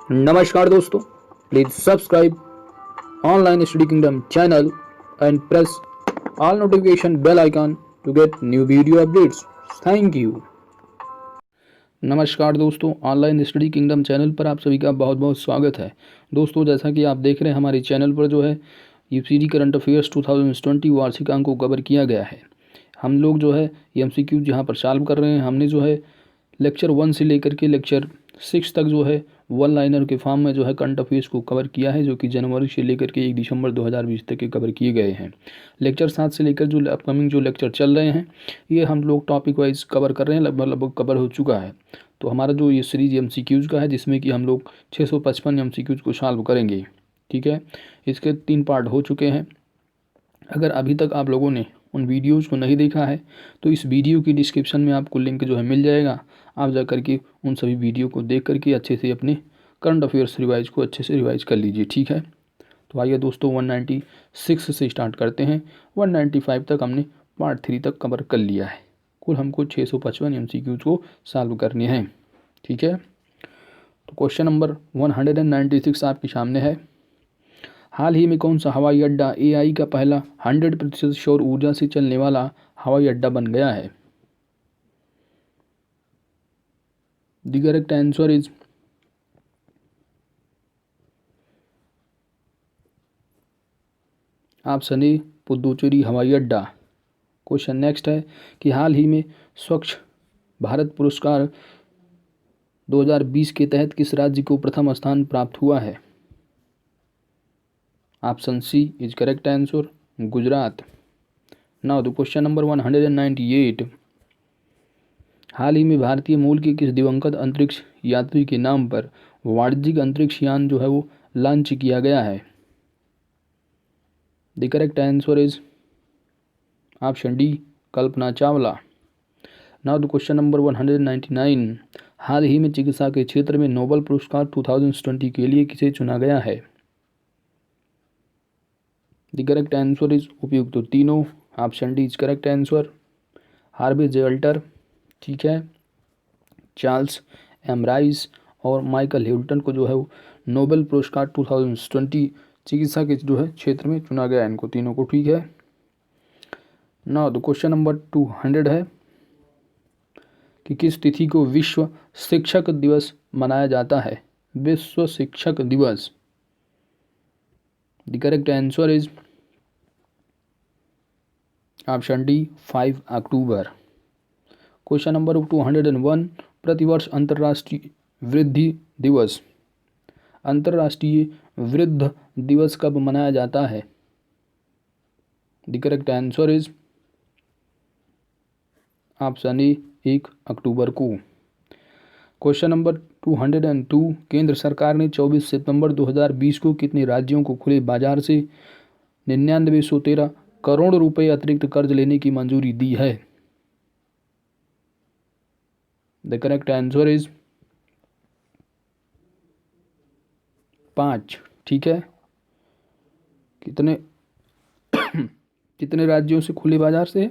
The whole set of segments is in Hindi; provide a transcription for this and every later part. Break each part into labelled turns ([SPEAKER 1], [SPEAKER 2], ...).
[SPEAKER 1] नमस्कार दोस्तों, please subscribe online study kingdom channel and press all notification bell icon to get new video updates. Thank you. नमस्कार दोस्तों, ऑनलाइन स्टडी किंगडम चैनल पर आप सभी का बहुत बहुत स्वागत है। दोस्तों, जैसा कि आप देख रहे हैं हमारे चैनल पर जो है यूपीएससी करंट अफेयर्स 2020 वार्षिकांक को कवर किया गया है। हम लोग जो है एमसीक्यू यहाँ पर सॉल्व कर रहे हैं। हमने जो है लेक्चर 1 से लेकर के लेक्चर 6 तक जो है वन लाइनर के फॉर्म में जो है करंट अफेयर्स को कवर किया है, जो कि जनवरी से लेकर के 1 दिसंबर 2020 तक के कवर किए गए हैं। लेक्चर 7 से लेकर जो अपकमिंग जो लेक्चर चल रहे हैं ये हम लोग टॉपिक वाइज कवर कर रहे हैं। लगभग कवर हो चुका है। तो हमारा जो ये सीरीज एमसीक्यूज़ का है, जिसमें कि हम लोग 655 एमसीक्यूज़ को सॉल्व करेंगे। ठीक है, इसके 3 पार्ट हो चुके हैं। अगर अभी तक आप लोगों ने उन वीडियोज़ को नहीं देखा है तो इस वीडियो की डिस्क्रिप्शन में आपको लिंक जो है मिल जाएगा। आप जा करके उन सभी वीडियो को देख करके अच्छे से अपने करंट अफेयर्स रिवाइज को अच्छे से रिवाइज कर लीजिए। ठीक है, तो आइए दोस्तों 196 से स्टार्ट करते हैं। 195 तक हमने पार्ट 3 तक कवर कर लिया है। कुल हमको 655 एमसीक्यूज़ को सॉल्व करने हैं। ठीक है, तो क्वेश्चन नंबर 196 आपके सामने है। हाल ही में कौन सा हवाई अड्डा एआई का पहला 100% सौर ऊर्जा से चलने वाला हवाई अड्डा बन गया है? The correct answer is option ए, पुदुचेरी हवाई अड्डा। क्वेश्चन नेक्स्ट है कि हाल ही में स्वच्छ भारत पुरस्कार 2020 के तहत किस राज्य को प्रथम स्थान प्राप्त हुआ है? Option C is correct answer, Gujarat. Now the question number 198। हाल ही में भारतीय मूल के किस दिवंगत अंतरिक्ष यात्री के नाम पर वाणिज्यिक अंतरिक्ष यान जो है वो लॉन्च किया गया है? The correct answer is option D, Kalpana Chawla. Now the question number 199। हाल ही में चिकित्सा के क्षेत्र में नोबेल पुरस्कार 2020 के लिए किसे चुना गया है? द करेक्ट आंसर इज उपयुक्त तो तीनों। Option D is correct answer, Harvey Alter, ठीक है, चार्ल्स एम राइस और माइकल ह्यूल्टन को जो है वो नोबेल पुरस्कार 2020 चिकित्सा के जो है क्षेत्र में चुना गया है, इनको तीनों को। ठीक है, नाउ द क्वेश्चन नंबर 200 है कि किस तिथि को विश्व शिक्षक दिवस मनाया जाता है? विश्व शिक्षक दिवस। The correct answer is option D, 5 October. Question number 201। प्रतिवर्ष अंतर्राष्ट्रीय वृद्धि दिवस, अंतर्राष्ट्रीय वृद्ध दिवस कब मनाया जाता है? The correct answer is option ए, 1 अक्टूबर को। Question number 202। केंद्र सरकार ने 24 सितंबर 2020 को कितने राज्यों को खुले बाजार से 9913 करोड़ रुपए अतिरिक्त कर्ज लेने की मंजूरी दी है? The correct answer is 5। ठीक है, कितने कितने राज्यों से खुले बाजार से?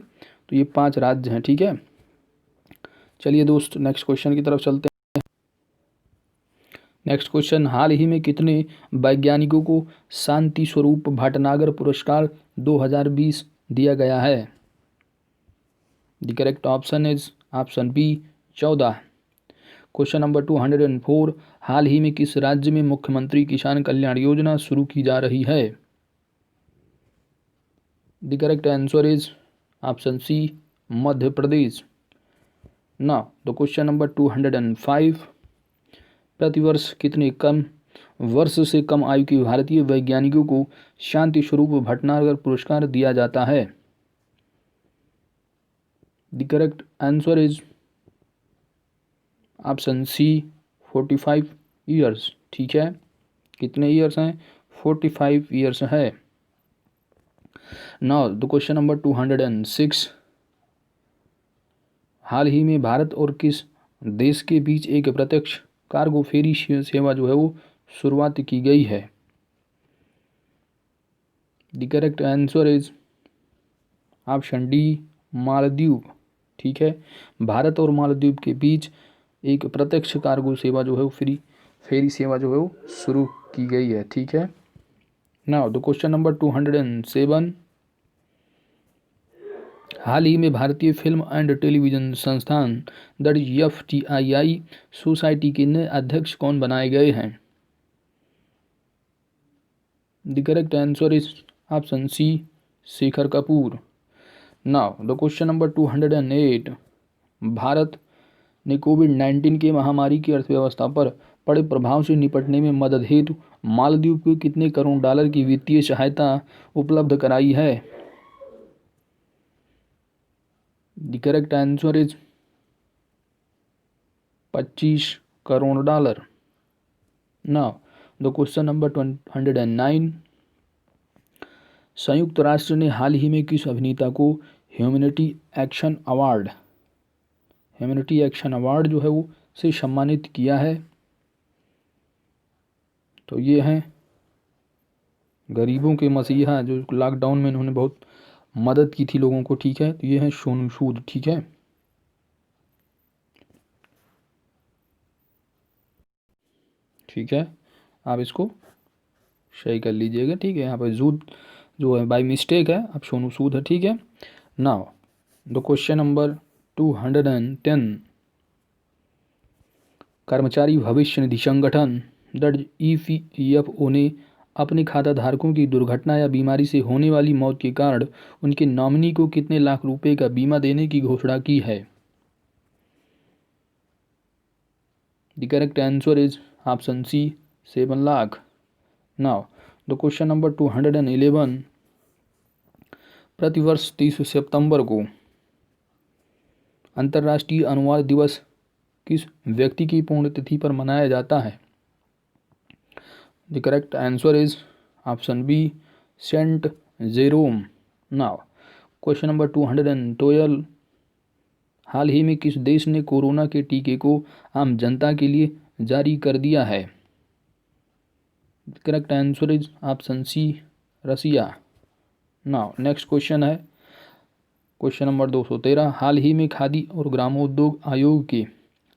[SPEAKER 1] तो ये 5 राज्य हैं। ठीक है, चलिए दोस्त नेक्स्ट क्वेश्चन की तरफ चलते हैं। नेक्स्ट क्वेश्चन, हाल ही में कितने वैज्ञानिकों को शांति स्वरूप भटनागर पुरस्कार 2020 दिया गया है? The correct option is option B, 14। Question number 204। हाल ही में किस राज्य में मुख्यमंत्री किसान कल्याण योजना शुरू की जा रही है? The correct answer is option C, Madhya Pradesh. Now the question number 205। प्रतिवर्ष कितने कम वर्ष से कम आयु के भारतीय वैज्ञानिकों को शांति स्वरूप भटनागर पुरस्कार दिया जाता है? The correct answer is option C, 45 years. ठीक है, कितने ईयर्स हैं? 45 ईयर्स है। Now the question number 206। हाल ही में भारत और किस देश के बीच एक प्रत्यक्ष कार्गो फेरी सेवा जो है वो शुरुआत की गई है? The correct answer is option D, Maldives. ठीक है, भारत और मालदीव के बीच एक प्रत्यक्ष कार्गो सेवा जो है वो फ्री फेरी सेवा जो है वो शुरू की गई है। ठीक है। नाउ द क्वेश्चन नंबर 207, हाल ही में भारतीय फिल्म एंड टेलीविज़न संस्थान दैट इज FTII सोसाइटी के नए अध्यक्ष कौन बनाए गए हैं? The correct answer is option C, Shekhar Kapur. Now the question number 208, Bharat ने कोविड-19 की महामारी की अर्थव्यवस्था पर पड़े प्रभाव से निपटने में मदद हेतु मालदीव को कितने करोड़ डॉलर की वित्तीय सहायता उपलब्ध कराई है? The correct answer is 25 crore dollar. Now the question number 209, संयुक्त राष्ट्र ने हाल ही में किस अभिनेता को ह्यूमैनिटी एक्शन अवार्ड जो है वो से सम्मानित किया है? तो ये हैं गरीबों के मसीहा, जो लॉकडाउन में इन्होंने बहुत मदद की थी लोगों को। ठीक है। तो ये हैं सोनू सूद। ठीक है। ठीक है, आप इसको सही कर लीजिएगा। ठीक है। यहाँ पर जूद जो है बाई मिस्टेक है, अब सोनू सूद है। ठीक है। नाउ द क्वेश्चन नंबर 210, कर्मचारी भविष्य निधि संगठन दैट EPFO ने अपने खाता धारकों की दुर्घटना या बीमारी से होने वाली मौत के कारण उनके नॉमिनी को कितने लाख रुपए का बीमा देने की घोषणा की है? The correct answer is option C, 7 lakh. Now the question number 211, प्रतिवर्ष 30 सितंबर को अंतर्राष्ट्रीय अनुवाद दिवस किस व्यक्ति की पुण्यतिथि पर मनाया जाता है? The correct answer is option B, Saint Jerome. Now question number 212, हाल ही में किस देश ने कोरोना के टीके को आम जनता के लिए जारी कर दिया है? Correct answer is option C, Russia. Now next question है क्वेश्चन नंबर 213, हाल ही में खादी और ग्रामोद्योग आयोग के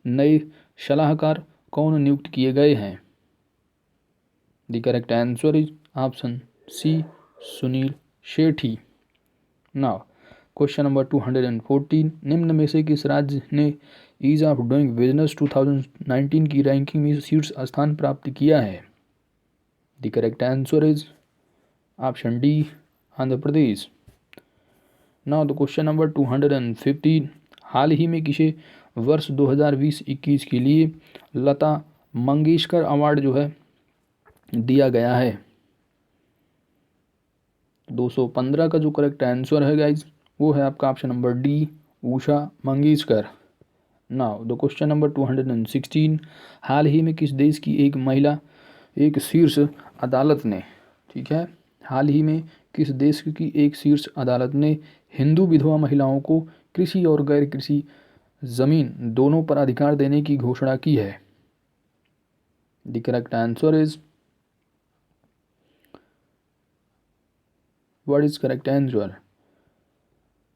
[SPEAKER 1] नए सलाहकार कौन नियुक्त किए गए हैं? The correct answer is option C, Sunil Shetty. Now question number 214, निम्न में से किस राज्य ने ईज ऑफ डूइंग बिजनेस 2019 की रैंकिंग में शीर्ष स्थान प्राप्त किया है? The correct answer is option D, Andhra Pradesh. Now the question number 215, हाल ही में किसे वर्ष 2020-21 के लिए लता मंगेशकर अवार्ड जो है दिया गया है? 215 का जो करेक्ट आंसर है गाइज वो है आपका option number D, Usha Mangeshkar. Now the question number 216, हाल ही में किस देश की एक महिला एक शीर्ष अदालत ने, ठीक है, हाल ही में किस देश की एक शीर्ष अदालत ने हिंदू विधवा महिलाओं को कृषि और गैर कृषि जमीन दोनों पर अधिकार देने की घोषणा की है? The correct answer is, what is correct answer?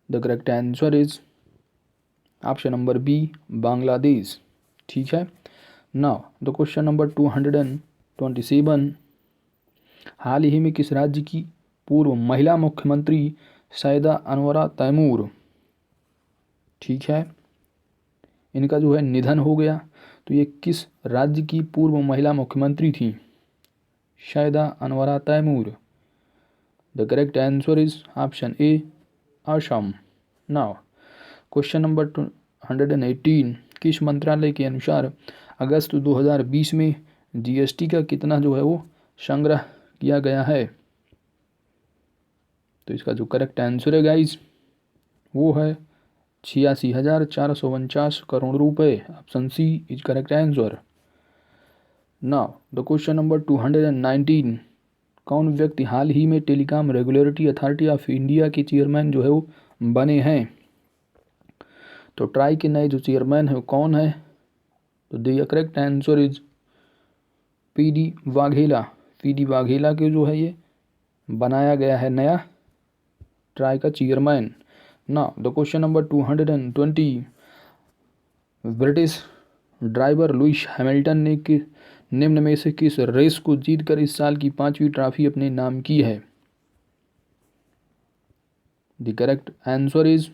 [SPEAKER 1] The correct answer is option number B, Bangladesh. ठीक है। नाउ द क्वेश्चन नंबर 227, हाल ही में किस राज्य की पूर्व महिला मुख्यमंत्री सैयदा अनवरा तैमूर, ठीक है, इनका जो है निधन हो गया, तो ये किस राज्य की पूर्व महिला मुख्यमंत्री थी? Syeda Anwara Taimur. The correct answer is option A, Assam. Now question number 218, किस मंत्रालय के अनुसार अगस्त 2020 में GST का कितना जो है वो संग्रह किया गया है? तो इसका जो करेक्ट आंसर है गाइज वो है 86,449 करोड़ रुपए। Option C is correct answer. Now the question number 219, कौन व्यक्ति हाल ही में telecom regulatory authority of India के चेयरमैन जो है वो बने हैं? तो ट्राई के नए जो चेयरमैन है वो कौन है? तो the correct answer is PD Vaghela. PD Vaghela के जो है ये बनाया गया है नया ट्राई का chairman. Now the question number 220, British driver Lewis Hamilton निम्न में से किस रेस को जीतकर इस साल की 5वीं ट्रॉफी अपने नाम की है? The correct answer is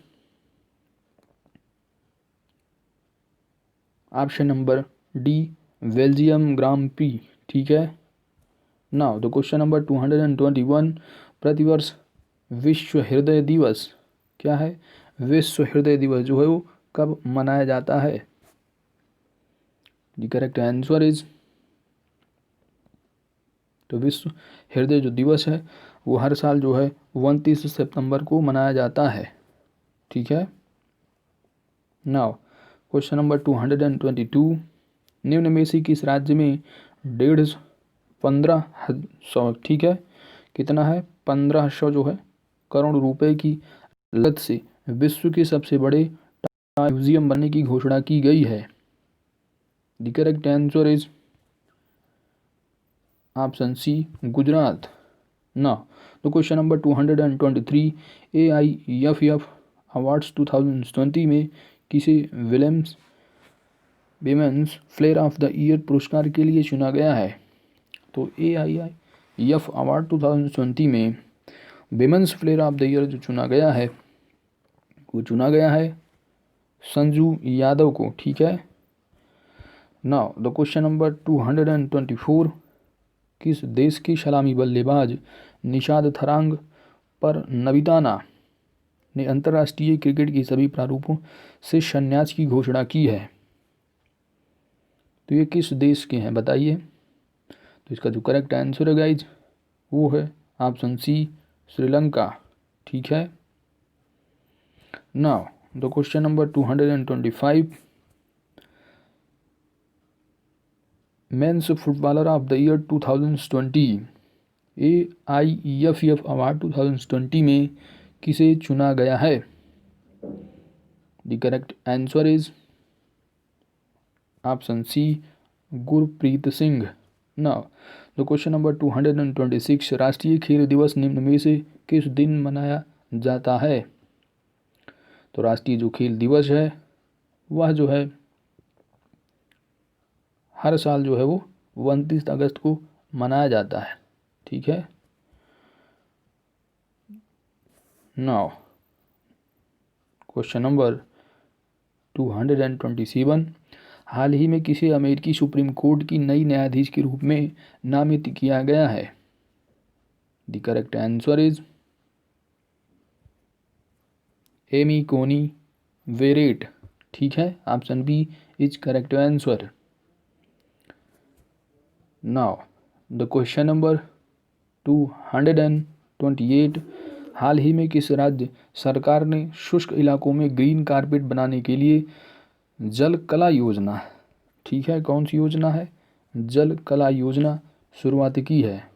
[SPEAKER 1] option number D, Belgium Grand Prix. ठीक है। नाउ द क्वेश्चन नंबर 221, प्रतिवर्ष विश्व हृदय दिवस क्या है? विश्व हृदय दिवस जो है वो कब मनाया जाता है? द करेक्ट आंसर इज, तो विश्व हृदय जो दिवस है वो हर साल जो है 29 सितंबर को मनाया जाता है। ठीक है। नाउ क्वेश्चन नंबर 222, निम्न में से किस राज्य में 1500, ठीक है, कितना है, 1500 जो है करोड़ रुपए की लागत से विश्व के सबसे बड़े म्यूजियम बनने की घोषणा की गई है? The correct answer is option C, Gujarat. ना तो क्वेश्चन नंबर 223, AIFF अवार्ड्स 2020 में किसे Williams women's player of the year पुरस्कार के लिए चुना गया है? तो AIIF अवार्ड 2020 में women's player of the year जो चुना गया है वो चुना गया है संजू यादव को। ठीक है। नाउ द क्वेश्चन नंबर 224, किस देश की सलामी बल्लेबाज निशाद थरांग पर नबिताना ने अंतर्राष्ट्रीय क्रिकेट के सभी प्रारूपों से संन्यास की घोषणा की है? तो ये किस देश के हैं बताइए। तो इसका जो करेक्ट आंसर है गाइज वो है ऑप्शन सी, श्रीलंका। ठीक है। Now the question number 225, men's footballer of the year 2020, AIFF award 2020 में किसे चुना गया है? The correct answer is option C, Gurpreet Singh. Now the question number 226, राष्ट्रीय खेल दिवस निम्न में से किस दिन मनाया जाता है? तो राष्ट्रीय जो खेल दिवस है वह जो है हर साल जो है वो 29 अगस्त को मनाया जाता है। ठीक है। नाउ क्वेश्चन नंबर 227, हाल ही में किसे अमेरिकी सुप्रीम कोर्ट की नई न्यायाधीश के रूप में नामित किया गया है? The correct answer is Amy Coney Barrett. ठीक है। Option B is correct answer. Now the question number 228, हाल ही में किस राज्य सरकार ने शुष्क इलाकों में ग्रीन कारपेट बनाने के लिए जल कला योजना, ठीक है, कौन सी योजना है, जल कला योजना शुरुआत की है?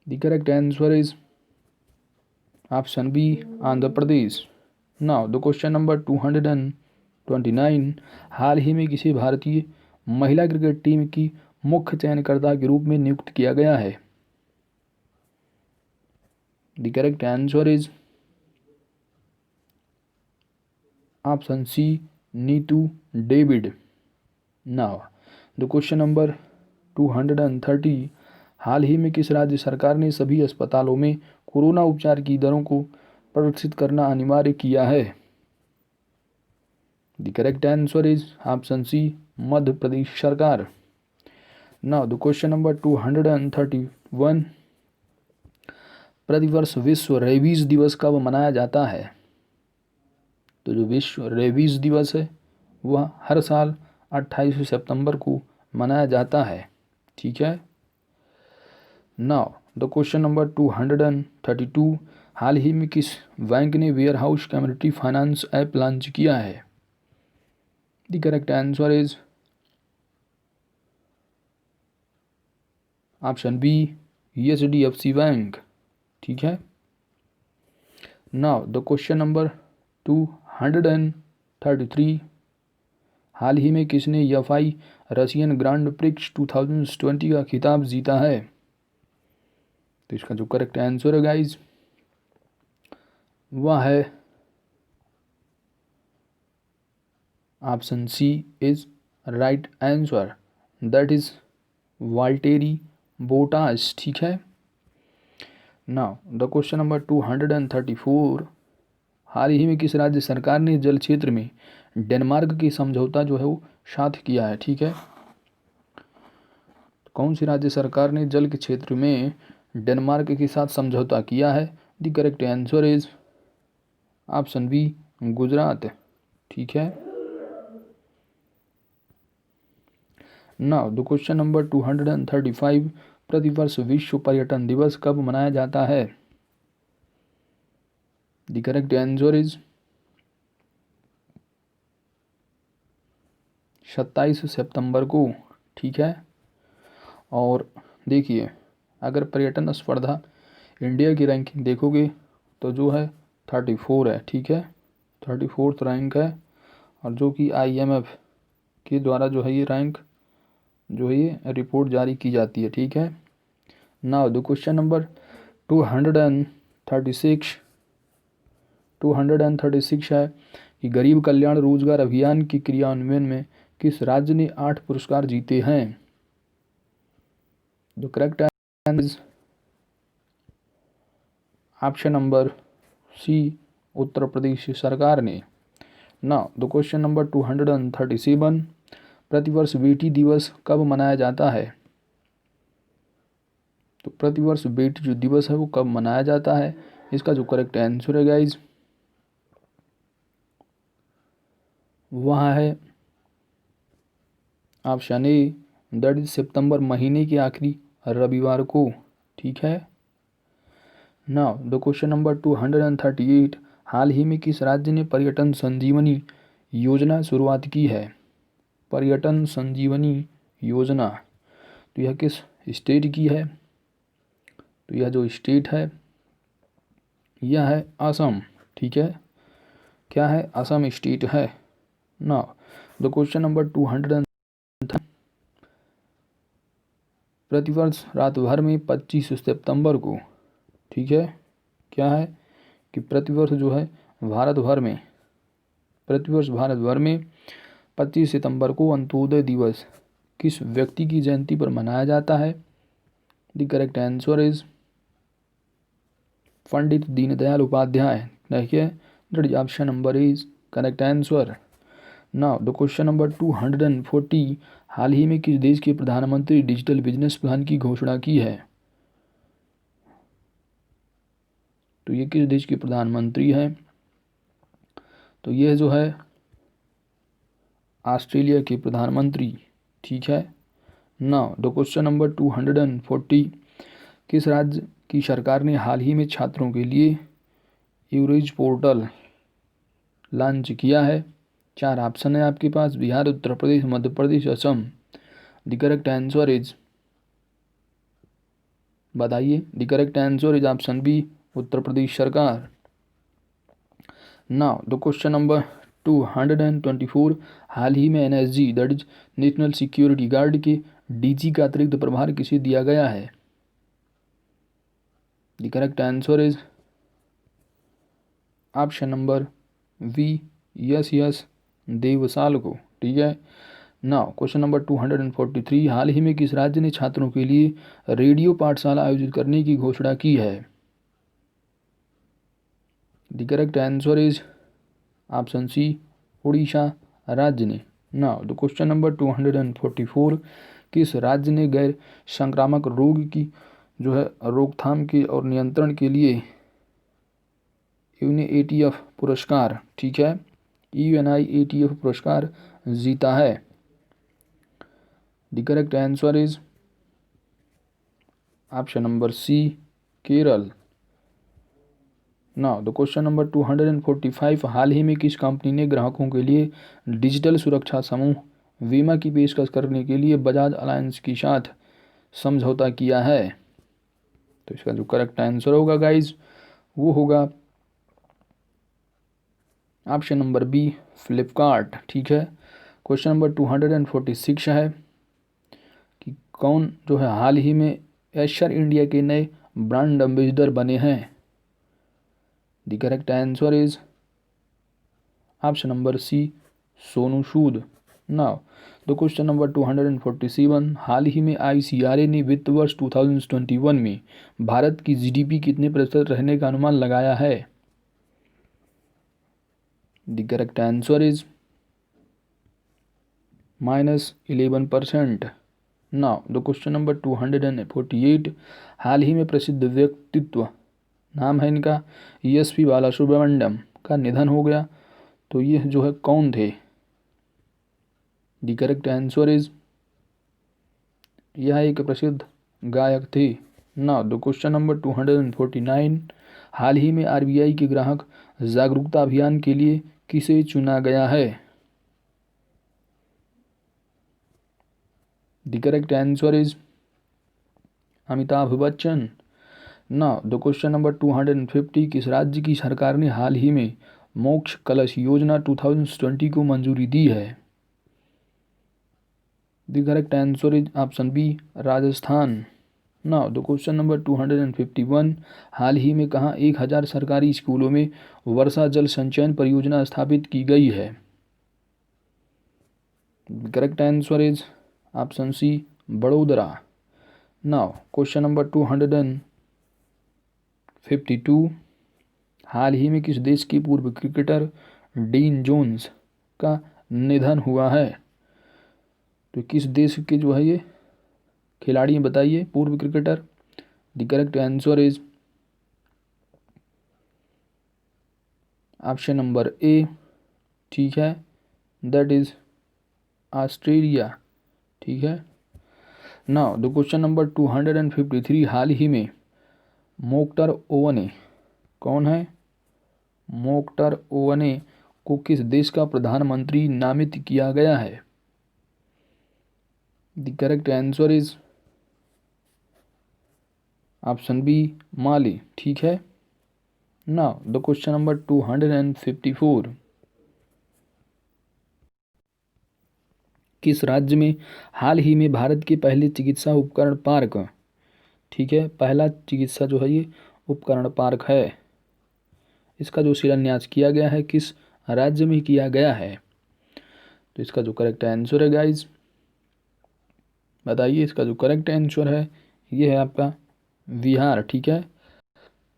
[SPEAKER 1] The correct answer is option B, Andhra Pradesh. Now the question number 229, हाल ही में किसी भारतीय महिला क्रिकेट टीम की मुख्य चयनकर्ता के रूप में नियुक्त किया गया है? The correct answer is option C, Neetu David. Now the question number 230, हाल ही में किस राज्य सरकार ने सभी अस्पतालों में कोरोना उपचार की दरों को प्रदर्शित करना अनिवार्य किया है? The correct answer is option C, Madhya Pradesh सरकार। नाउ द क्वेश्चन नंबर 231, प्रतिवर्ष विश्व रेबीज दिवस कब मनाया जाता है? तो जो विश्व रेबीज दिवस है वह हर साल 28 सितंबर को मनाया जाता है। ठीक है। नाउ द क्वेश्चन नंबर 232, हाल ही में किस बैंक ने warehouse community finance app launch किया है? The correct answer is option B, HDFC bank. ठीक है। नाउ द क्वेश्चन नंबर 233, हाल ही में किसने FI रशियन ग्रांड प्रिक्स 2020 का खिताब जीता है? तो इसका जो करेक्ट आंसर है गाइज वह है option C is right answer, that is Valtteri Bottas. ठीक है। नाउ द क्वेश्चन नंबर 234, हाल ही में किस राज्य सरकार ने जल क्षेत्र में डेनमार्क की समझौता जो है वो साथ किया है। ठीक है। कौन सी राज्य सरकार ने जल के क्षेत्र में डेनमार्क के साथ समझौता किया है? The correct answer is option B, Gujarat. ठीक है। नाउ द क्वेश्चन नंबर 235, प्रतिवर्ष विश्व पर्यटन दिवस कब मनाया जाता है? द करेक्ट आंसर इज 27 सितंबर को। ठीक है। और देखिए, अगर पर्यटन स्पर्धा इंडिया की रैंकिंग देखोगे तो जो है 34 है। ठीक है। 34th रैंक है, और जो कि IMF के द्वारा जो है ये रैंक जो है ये रिपोर्ट जारी की जाती है। ठीक है। नाउ द क्वेश्चन नंबर 236 है कि गरीब कल्याण रोजगार अभियान के क्रियान्वयन में किस राज्य ने 8 पुरस्कार जीते हैं? The correct answer is option number C, Uttar Pradesh सरकार ने। नाउ द क्वेश्चन नंबर 237, प्रतिवर्ष बेटी दिवस कब मनाया जाता है? तो प्रतिवर्ष बेटी जो दिवस है वो कब मनाया जाता है? इसका जो करेक्ट आंसर है गाइज वह है ऑप्शन ए, दैट इज सितंबर महीने के आखिरी रविवार को। ठीक है। नाउ द क्वेश्चन नंबर 238, हाल ही में किस राज्य ने पर्यटन संजीवनी योजना शुरुआत की है? पर्यटन संजीवनी योजना, तो यह किस स्टेट की है? तो यह जो स्टेट है यह है असम। ठीक है। क्या है? असम स्टेट है। नाउ द क्वेश्चन नंबर 200, प्रतिवर्ष रात भर में 25 सितंबर को। ठीक है। क्या है कि प्रतिवर्ष जो है प्रतिवर्ष भारत भर में 25 सितंबर को अंत्योदय दिवस किस व्यक्ति की जयंती पर मनाया जाता है? The correct answer is Pandit Deendayal Upadhyay. देखिए, that is option number is correct answer. Now the question number 240, हाल ही में किस देश के प्रधानमंत्री डिजिटल बिजनेस प्लान की घोषणा की है? तो ये किस देश के प्रधानमंत्री हैं? तो यह जो है ऑस्ट्रेलिया के प्रधानमंत्री। ठीक है। नाउ द क्वेश्चन नंबर 240, किस राज्य की सरकार ने हाल ही में छात्रों के लिए यूरेज पोर्टल लॉन्च किया है? 4 ऑप्शन है आपके पास, Bihar, Uttar Pradesh, Madhya Pradesh, Assam. The correct answer is, बताइए। The correct answer is option B, Uttar Pradesh सरकार। नाउ द क्वेश्चन नंबर 224, हाल ही में NSG that is National Security Guard के DG का अतिरिक्त प्रभार किसे दिया गया है? The correct answer is option number B, S Deswal को। ठीक है। नाउ क्वेश्चन नंबर 243, हाल ही में किस राज्य ने छात्रों के लिए रेडियो पाठशाला आयोजित करने की घोषणा की है? The correct answer is option C, Odisha राज्य ने। नाउ द क्वेश्चन नंबर 244, किस राज्य ने गैर संक्रामक रोग की जो है रोकथाम के और नियंत्रण के लिए UNATF पुरस्कार, ठीक है, UNIATF पुरस्कार जीता है? The correct answer is option number C, Kerala. Now the question number 245, हाल ही में किस कंपनी ने ग्राहकों के लिए डिजिटल सुरक्षा समूह बीमा की पेशकश करने के लिए बजाज अलायंस के साथ समझौता किया है? तो इसका जो करेक्ट आंसर होगा गाइज वो होगा ऑप्शन नंबर बी, फ्लिपकार्ट। ठीक है। क्वेश्चन नंबर 246 है कि कौन जो है हाल ही में एशर इंडिया के नए ब्रांड एम्बेसडर बने हैं? The correct answer is option number C, Sonu Sood. Now the question number 247, हाल ही में ICRA ने वित्त वर्ष 2021 में भारत की GDP कितने प्रतिशत रहने का अनुमान लगाया है? The correct answer is -11%। Now the question number 248, हाल ही में प्रसिद्ध व्यक्तित्व, नाम है इनका SP बालासुब्रमण्यम, का निधन हो गया, तो ये जो है कौन थे? द करेक्ट आंसर इज, यह एक प्रसिद्ध गायक थे। नाउ द क्वेश्चन नंबर 249, हाल ही में RBI के ग्राहक जागरूकता अभियान के लिए किसे चुना गया है? The correct answer is Amitabh Bachchan. Now the question number 250, किस राज्य की सरकार ने हाल ही में मोक्ष कलश योजना 2020 को मंजूरी दी है? The correct answer is option B, Rajasthan. Now the question number 251, हाल ही में कहाँ 1000 सरकारी स्कूलों में वर्षा जल संचयन परियोजना स्थापित की गई है? The correct answer is option C, Vadodara. Now question number 252, हाल ही में किस देश के पूर्व क्रिकेटर डीन जोन्स का निधन हुआ है? तो किस देश के जो है ये खिलाड़ी हैं, बताइए, पूर्व cricketer? The correct answer is option number A, ठीक है, दैट इज ऑस्ट्रेलिया, ठीक है। नाउ द क्वेश्चन नंबर 253, हाल ही में मोक्टर ओवने, कौन है? मोक्टर ओवने को किस देश का प्रधानमंत्री नामित किया गया है? The correct answer is option B, Mali, ठीक है। नाउ द क्वेश्चन नंबर 254, किस राज्य में हाल ही में भारत के पहले चिकित्सा उपकरण पार्क, ठीक है, पहला चिकित्सा जो है ये उपकरण पार्क है, इसका जो शिलान्यास किया गया है, किस राज्य में किया गया है? तो इसका जो करेक्ट आंसर है गाइज, बताइए, इसका जो करेक्ट आंसर है ये है आपका बिहार, ठीक है।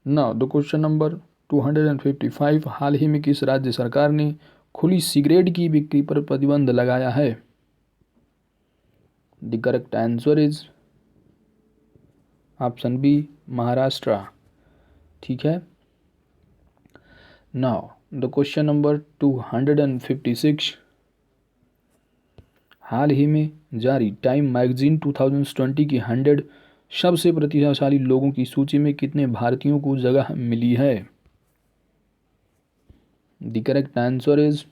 [SPEAKER 1] नाउ द क्वेश्चन नंबर 255, हाल ही में किस राज्य सरकार ने खुली सिगरेट की बिक्री पर प्रतिबंध लगाया है? The correct answer is option B, Maharashtra, ठीक है। नाउ द क्वेश्चन नंबर 256, हाल ही में जारी टाइम मैगजीन 2020 की 100 सबसे प्रतिभाशाली लोगों की सूची में कितने भारतीयों को जगह मिली है? द करेक्ट आंसर इज,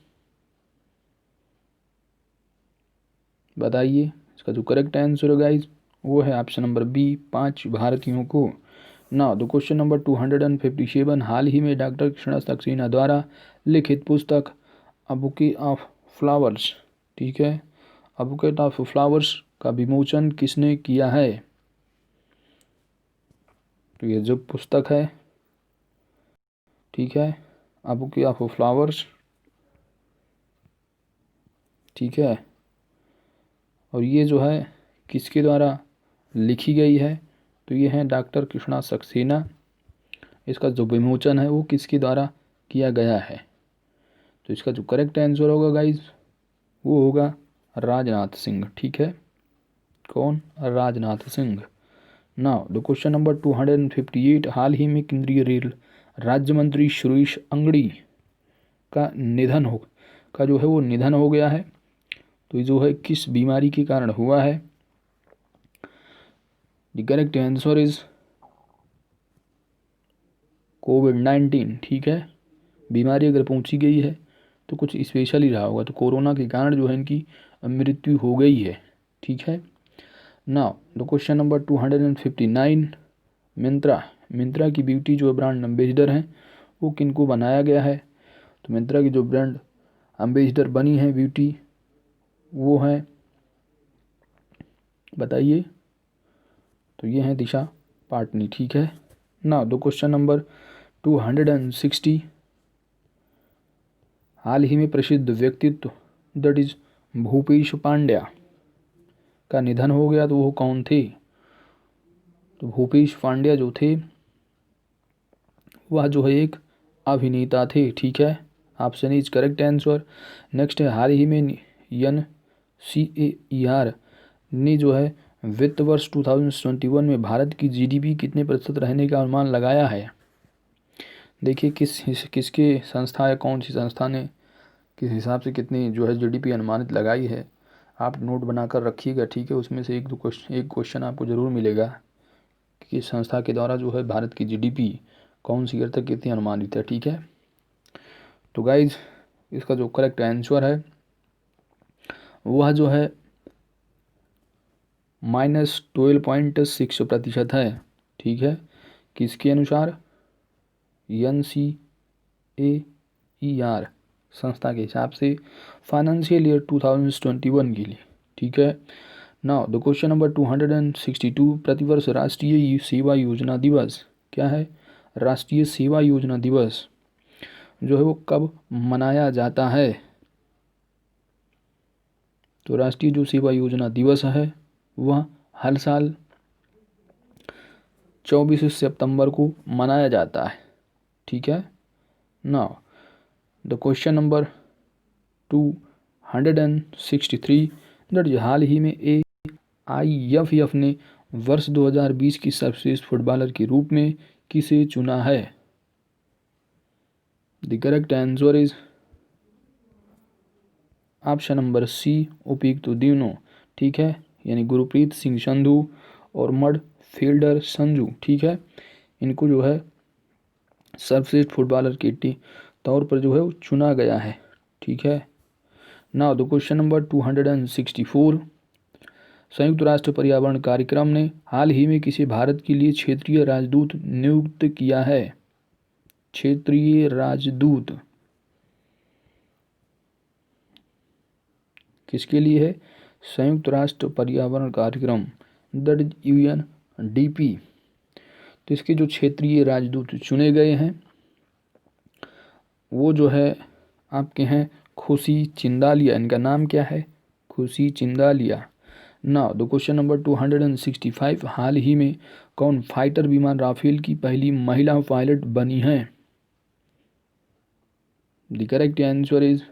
[SPEAKER 1] बताइए, इसका जो करेक्ट आंसर है गाइज वो है ऑप्शन नंबर बी, 5 भारतीयों को। नाउ द क्वेश्चन नंबर 257, हाल ही में डॉक्टर कृष्णा सक्सेना द्वारा लिखित पुस्तक अ बुके ऑफ फ्लावर्स, ठीक है, अ बुकेट ऑफ फ्लावर्स का विमोचन किसने किया है? तो ये जो पुस्तक है, ठीक है, अ बुके ऑफ फ्लावर्स, ठीक है, और ये जो है किसके द्वारा लिखी गई है? तो ये है डॉक्टर कृष्णा सक्सेना। इसका जो विमोचन है वो किसके द्वारा किया गया है? तो इसका जो करेक्ट आंसर होगा गाइज वो होगा राजनाथ सिंह, ठीक है, कौन? Rajnath Singh. Now the question number 258, हाल ही में केंद्रीय रेल राज्य मंत्री सुरेश अंगड़ी का जो है वो निधन हो गया है, तो ये जो है किस बीमारी के कारण हुआ है? द करेक्ट आंसर इज कोविड-19, ठीक है, बीमारी अगर पहुंची गई है तो कुछ स्पेशल ही रहा होगा, तो कोरोना के कारण जो है इनकी मृत्यु हो गई है, ठीक है। Now the question number 259, Myntra की ब्यूटी जो ब्रांड एम्बेसडर हैं वो किनको बनाया गया है? तो मिंत्रा की जो ब्रांड एम्बेसडर बनी है ब्यूटी वो है, बताइए, तो ये है दिशा पाटनी, ठीक है। नाउ द क्वेश्चन नंबर 260, हाल ही में प्रसिद्ध व्यक्तित्व दैट इज भूपेश पांड्या का निधन हो गया, तो वो कौन थे? तो भूपेश पांड्या जो थे वह जो है एक अभिनेता थे। ठीक है, option is correct answer. Next है, हाल ही में NCAER ने जो है वित्त वर्ष 2021 में भारत की GDP कितने प्रतिशत रहने का अनुमान लगाया है? देखिए किसके संस्था या कौन सी संस्था ने किस हिसाब से कितनी जो है GDP अनुमानित लगाई है, आप नोट बनाकर रखिएगा। ठीक है, उसमें से एक क्वेश्चन आपको ज़रूर मिलेगा कि संस्था के द्वारा जो है भारत की GDP कौन सी ईयर तक कितनी अनुमानित है। ठीक है, तो गाइज इसका जो करेक्ट आंसर है वह जो है -12.6% है। ठीक है, किसके अनुसार? NCAER संस्था के हिसाब से फाइनेंशियल ईयर 2021 के लिए। ठीक है, नाउ द क्वेश्चन नंबर 262, प्रतिवर्ष राष्ट्रीय सेवा योजना दिवस क्या है? राष्ट्रीय सेवा योजना दिवस जो है वो कब मनाया जाता है? तो राष्ट्रीय जो सेवा योजना दिवस है वह हर साल 24 सितंबर को मनाया जाता है। ठीक है, now the question number 263, that हाल ही में AIFF ने वर्ष 2020 की सर्वश्रेष्ठ फुटबॉलर के रूप में किसे चुना है? The correct answer is option number C, उपयुक्त दिनों। ठीक है, यानी गुरप्रीत सिंह संधू और मड फील्डर संजू। ठीक है, इनको जो है सर्वश्रेष्ठ फुटबॉलर के तौर पर जो है वो चुना गया है। ठीक है, नाउ द क्वेश्चन नंबर 264, संयुक्त राष्ट्र पर्यावरण कार्यक्रम ने हाल ही में किसे भारत के लिए क्षेत्रीय राजदूत नियुक्त किया है? क्षेत्रीय राजदूत किसके लिए है? संयुक्त राष्ट्र पर्यावरण कार्यक्रम, दैट इज UNDP। तो इसके जो क्षेत्रीय राजदूत चुने गए हैं वो जो है आपके हैं खुशी चिंदालिया। इनका नाम क्या है? खुशी चिंदालिया। नाउ द क्वेश्चन नंबर 265, हाल ही में कौन फाइटर विमान राफेल की पहली महिला पायलट बनी है? The correct answer is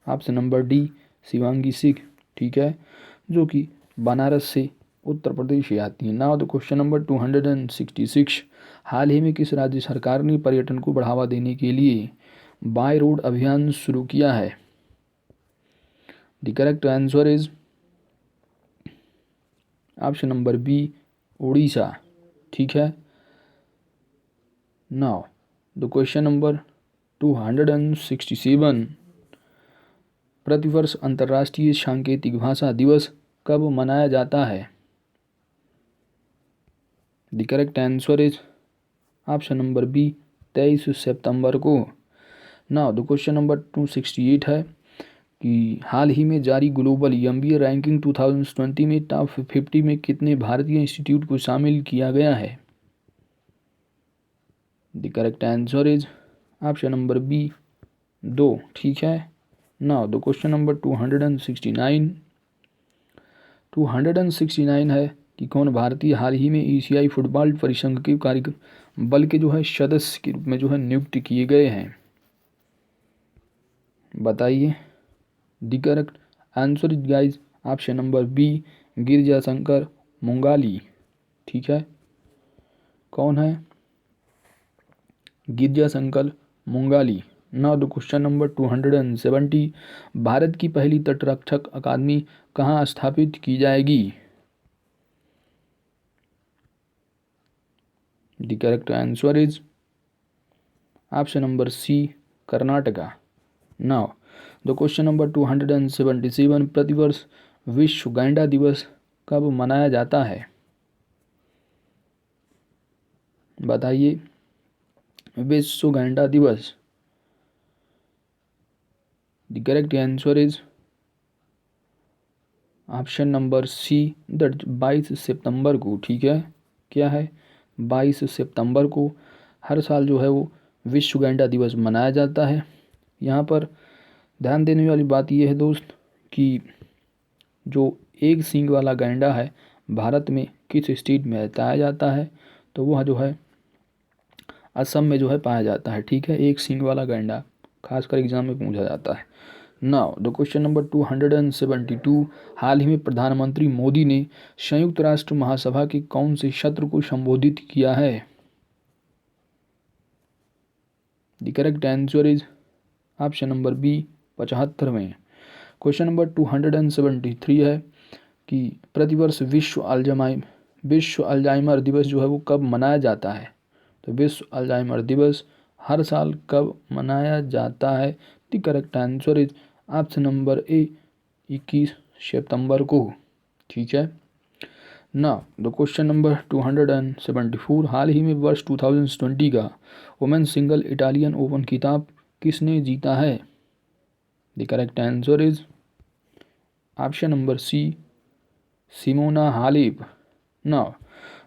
[SPEAKER 1] option number D, Shivangi Singh. ठीक है, जो कि बनारस से उत्तर प्रदेश से आती है। नाउ द क्वेश्चन नंबर 266, हाल ही में किस राज्य सरकार ने पर्यटन को बढ़ावा देने के लिए बाय रोड अभियान शुरू किया है? The correct answer is option number B, Odisha. ठीक है, नाउ द क्वेश्चन नंबर 267, प्रतिवर्ष अंतर्राष्ट्रीय सांकेतिक भाषा दिवस कब मनाया जाता है? The correct answer is option number B, 23 सितंबर को। नाउ द क्वेश्चन नंबर 268 है कि हाल ही में जारी ग्लोबल MBA रैंकिंग 2020 में टॉप 50 में कितने भारतीय इंस्टीट्यूट को शामिल किया गया है? The correct answer is option number B, 2। ठीक है, नाउ द क्वेश्चन नंबर 269 है कि कौन भारतीय हाल ही में एशियाई फुटबॉल परिसंघ के कार्यक्रम बल के जो है सदस्य के रूप में जो है नियुक्त किए गए हैं? बताइए। The correct answer is guys option number B, Girjashankar Mungali. ठीक है, कौन है? Girjashankar Mungali. Now the question number 270, Bharat की पहली तटरक्षक अकादमी कहाँ स्थापित की जाएगी? The correct answer is option number C, Karnataka. Now the question number 277, प्रतिवर्ष विश्व गैंडा दिवस कब मनाया जाता है? बताइए। विश्व गैंडा दिवस, the correct answer is option number C, that 22 सितंबर को। ठीक है, क्या है? 22 सितंबर को हर साल जो है वो विश्व गैंडा दिवस मनाया जाता है। यहाँ पर ध्यान देने वाली बात यह है दोस्त कि जो एक सींग वाला गैंडा है भारत में किस स्टेट में पाया जाता है? तो वह जो है असम में जो है पाया जाता है। ठीक है, एक सींग वाला गैंडा खासकर एग्जाम में पूछा जाता है। नाउ द क्वेश्चन नंबर 272, हाल ही में प्रधानमंत्री मोदी ने संयुक्त राष्ट्र महासभा के कौन से सत्र को संबोधित किया है? The correct answer is option number B 75वें। क्वेश्चन नंबर 273 है कि प्रतिवर्ष विश्व अल्जाइमर दिवस जो है वो कब मनाया जाता है? तो विश्व अल्जाइमर दिवस हर साल कब मनाया जाता है? The correct answer is option number A 21 सितंबर को। ठीक है ना। द क्वेश्चन नंबर 274, हाल ही में वर्ष 2020 का वुमेन सिंगल इटालियन ओपन खिताब किसने जीता है? The correct answer is option number C Simona Halep. Now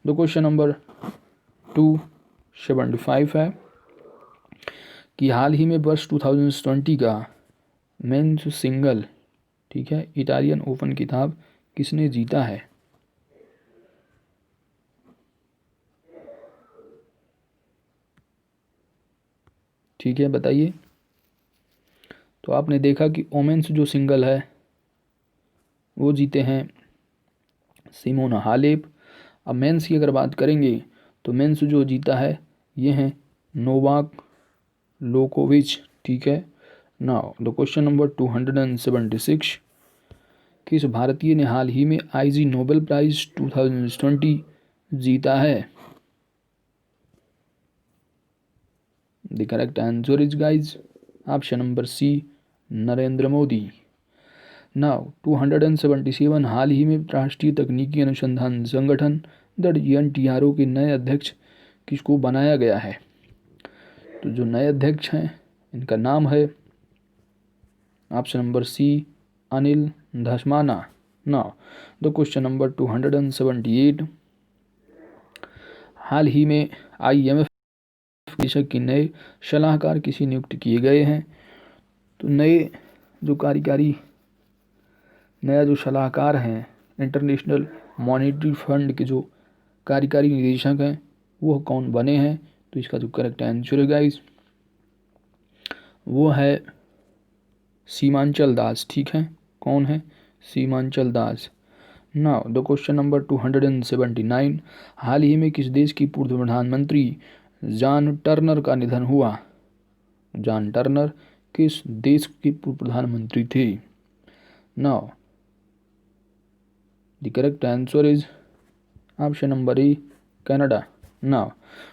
[SPEAKER 1] the question number 275 है कि हाल ही में वर्ष 2020 का मेंस सिंगल, ठीक है, इटालियन ओपन खिताब किसने जीता है? ठीक है, बताइए। तो आपने देखा कि वोमेन्स जो सिंगल है वो जीते हैं सिमोना हालेप। अब मेंस की अगर बात करेंगे तो मेंस जो जीता है ये हैं नोवाक जोकोविच। ठीक है। नाउ द क्वेश्चन नंबर 276, किस भारतीय ने हाल ही में आईजी नोबेल प्राइज 2020 जीता है? The correct answer is guys option number C Narendra Modi. Now 277, हाल ही में राष्ट्रीय तकनीकी अनुसंधान संगठन (NTRO) के नए अध्यक्ष किसको बनाया गया है? तो जो नए अध्यक्ष हैं इनका नाम है option number C Anil Dhasmana. Now the question number 278, हाल ही में IMF निदेशक के नए सलाहकार किसे नियुक्त किए गए हैं? तो नया जो सलाहकार हैं इंटरनेशनल मॉनेटरी फंड के जो कार्यकारी निदेशक हैं वो कौन बने हैं? तो इसका जो करेक्ट आंसर है गाइस वो है सीमांचल दास। ठीक है, कौन है? सीमांचल दास। नाउ द क्वेश्चन नंबर 279, हाल ही में किस देश की पूर्व प्रधानमंत्री जॉन टर्नर का निधन हुआ? जॉन टर्नर किस देश के पूर्व प्रधानमंत्री थे? Now the correct answer is option number A Canada. Now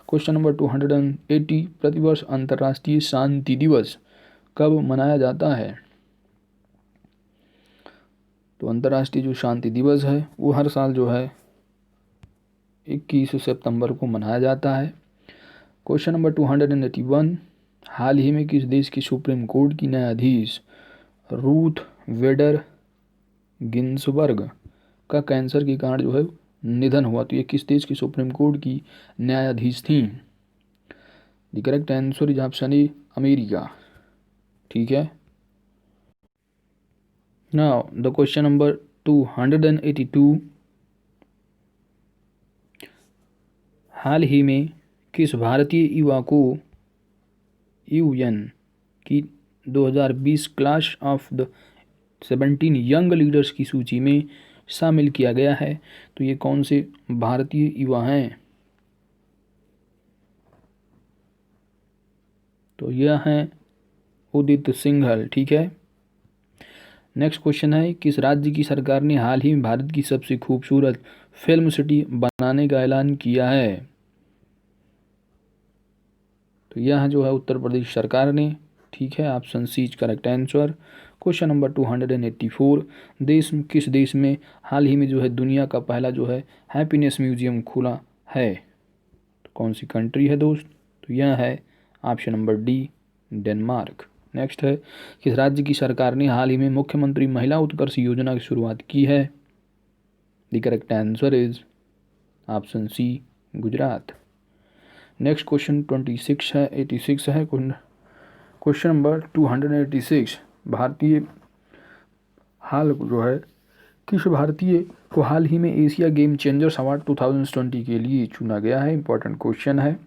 [SPEAKER 1] question number 280, प्रतिवर्ष अंतर्राष्ट्रीय शांति दिवस कब मनाया जाता है? तो अंतर्राष्ट्रीय जो शांति दिवस है वो हर साल जो है 21 सितंबर को मनाया जाता है। क्वेश्चन नंबर 281, हाल ही में किस देश की सुप्रीम कोर्ट की न्यायाधीश रूथ वेडर गिन्सबर्ग का कैंसर के कारण जो है निधन हुआ? तो ये किस देश की सुप्रीम कोर्ट की न्यायाधीश थी? The correct answer is option A America. ठीक है। नाउ द क्वेश्चन नंबर 282, हाल ही में किस भारतीय युवा को UN की 2020 class of the 17 young leaders की सूची में शामिल किया गया है? तो ये कौन से भारतीय युवा हैं? तो यह हैं उदित सिंघल। ठीक है। नेक्स्ट क्वेश्चन है, किस राज्य की सरकार ने हाल ही में भारत की सबसे खूबसूरत फिल्म सिटी बनाने का ऐलान किया है? तो यह जो है उत्तर प्रदेश सरकार ने। ठीक है, option C is correct answer. Question number 284, किस देश में हाल ही में जो है दुनिया का पहला जो है हैप्पीनेस म्यूजियम खुला है? तो कौन सी कंट्री है दोस्त? तो यह है option number D Denmark. Next है, किस राज्य की सरकार ने हाल ही में मुख्यमंत्री महिला उत्कर्ष योजना की शुरुआत की है? The correct answer is option C Gujarat. Next question 86 है। क्वेश्चन नंबर 286, भारतीय हाल जो है किस भारतीय को हाल ही में एशिया गेम चेंजर्स अवार्ड 2020 के लिए चुना गया है? इंपॉर्टेंट क्वेश्चन है।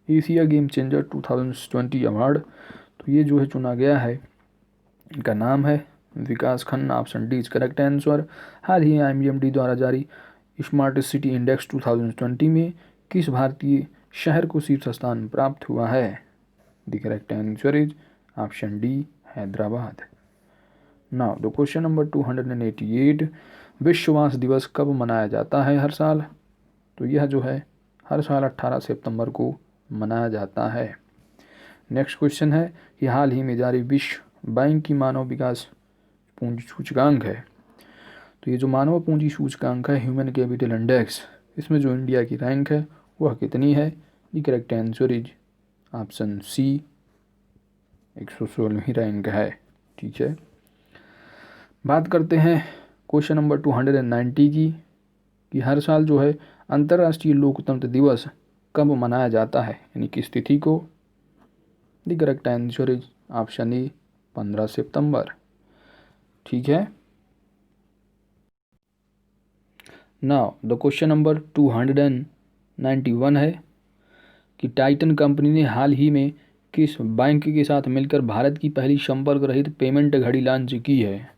[SPEAKER 1] एशिया गेम चेंजर 2020 अवार्ड, तो ये जो है चुना गया है, इनका नाम है Vikas Khanna. Option D is correct answer. हाल ही IMD द्वारा जारी स्मार्ट सिटी इंडेक्स 2020 में किस भारतीय शहर को शीर्ष स्थान प्राप्त हुआ है? The correct answer is option D Hyderabad. Now the question number 288, विश्व बांस दिवस कब मनाया जाता है हर साल? तो यह जो है हर साल 18 सितंबर को मनाया जाता है। नेक्स्ट क्वेश्चन है कि हाल ही में जारी विश्व बैंक की मानव विकास पूंजी सूचकांक है, तो ये जो मानव पूंजी सूचकांक है ह्यूमन कैपिटल इंडेक्स, इसमें जो इंडिया की रैंक है वह कितनी है? The correct answer is option C 116वीं रैंक है। ठीक है, बात करते हैं क्वेश्चन नंबर 290 की कि हर साल जो है अंतर्राष्ट्रीय लोकतंत्र दिवस कब मनाया जाता है, यानी किस तिथि को? The correct answer is option ए 15 सितंबर। ठीक है, नाउ द क्वेश्चन नंबर 291 है कि टाइटन कंपनी ने हाल ही में किस बैंक के साथ मिलकर भारत की पहली संपर्क रहित पेमेंट घड़ी लॉन्च की है?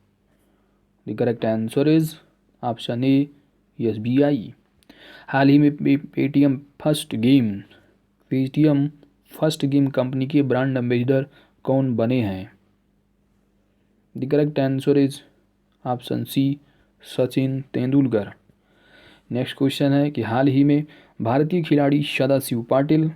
[SPEAKER 1] The correct answer is option A SBI। हाल ही में पेटीएम फर्स्ट गेम कंपनी के ब्रांड एम्बेसडर कौन बने हैं? The correct answer is option C Sachin Tendulkar. Next question है कि हाल ही में भारतीय खिलाड़ी सदाशिव पाटिल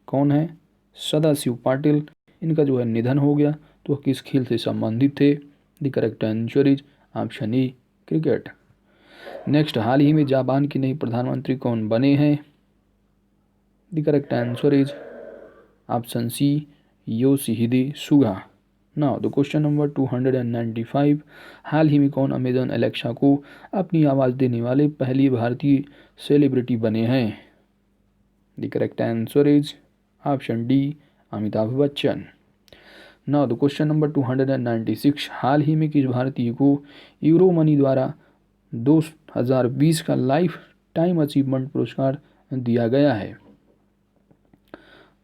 [SPEAKER 1] कौन है? सदाशिव पाटिल, इनका जो है निधन हो गया, तो किस खेल से संबंधित थे? The correct answer is option A cricket. Next, हाल ही में जापान के नए प्रधानमंत्री कौन बने हैं? The correct answer is option C Yoshihide Suga. Now the question number 295, हाल ही में कौन अमेजन एलेक्सा को अपनी आवाज़ देने वाले पहली भारतीय सेलिब्रिटी बने हैं? The correct answer is option D Amitabh Bachchan. Now the question number 296, हाल ही में किस भारतीय को यूरो मनी द्वारा 2020 का लाइफ टाइम अचीवमेंट पुरस्कार दिया गया है?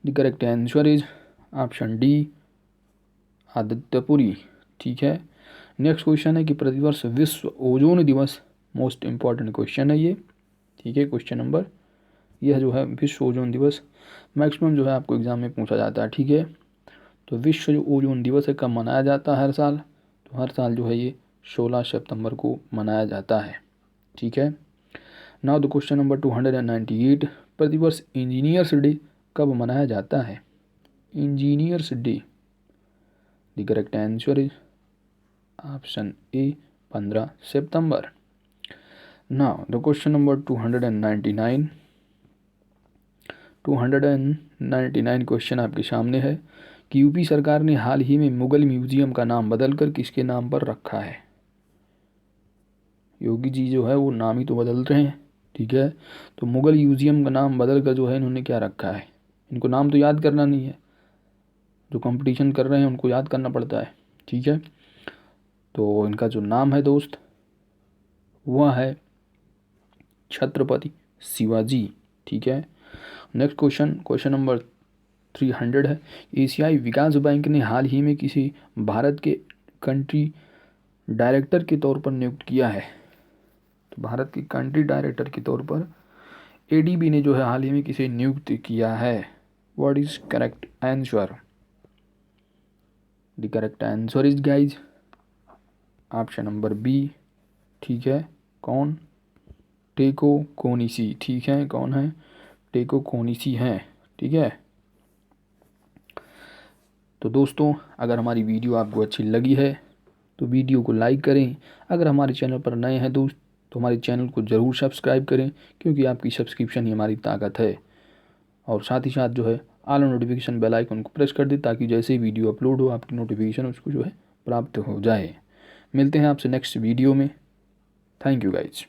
[SPEAKER 1] The correct answer is option D Aditya Puri. ठीक है, नेक्स्ट क्वेश्चन है कि प्रतिवर्ष विश्व ओजोन दिवस, मोस्ट इंपॉर्टेंट क्वेश्चन है ये। ठीक है, क्वेश्चन नंबर यह जो है विश्व ओजोन दिवस मैक्सिमम जो है आपको एग्जाम में पूछा जाता है। ठीक है, तो विश्व जो ओजोन दिवस है कब मनाया जाता है हर साल? तो हर साल जो है ये 16 सितंबर को मनाया जाता है। ठीक है, नाउ द क्वेश्चन नंबर 298, प्रतिवर्ष इंजीनियर्स डे कब मनाया जाता है? Engineers day, the correct answer is option A 15 September. Now the question number 299 question आपके सामने है कि यूपी सरकार ने हाल ही में मुगल म्यूजियम का नाम बदलकर किसके नाम पर रखा है? योगी जी जो है वो नाम ही तो बदल रहे हैं। ठीक है, तो मुगल म्यूजियम का नाम बदल कर जो है इन्होंने क्या रखा है? इनको नाम तो याद करना नहीं है, जो कंपटीशन कर रहे हैं उनको याद करना पड़ता है। ठीक है, तो इनका जो नाम है दोस्त वह है छत्रपति शिवाजी। ठीक है, नेक्स्ट क्वेश्चन नंबर 300 है, एशियाई विकास बैंक ने हाल ही में किसी भारत के कंट्री डायरेक्टर के तौर पर नियुक्त किया है? तो भारत के कंट्री डायरेक्टर के तौर पर ADB ने जो है हाल ही में किसे नियुक्त किया है? What is correct answer? The correct answer is guys option number B. ठीक है, कौन? टेको कोनिशी। ठीक है, कौन है? टेको कोनिशी हैं। ठीक है, तो दोस्तों अगर हमारी वीडियो आपको अच्छी लगी है तो वीडियो को लाइक करें। अगर हमारे चैनल पर नए हैं दोस्त तो हमारे चैनल को ज़रूर सब्सक्राइब करें, क्योंकि आपकी सब्सक्रिप्शन ही हमारी ताकत है। और साथ ही साथ जो है ऑल नोटिफिकेशन बेल आइकन को प्रेस कर दें, ताकि जैसे ही वीडियो अपलोड हो आपकी नोटिफिकेशन उसको जो है प्राप्त हो जाए। मिलते हैं आपसे नेक्स्ट वीडियो में। Thank you guys.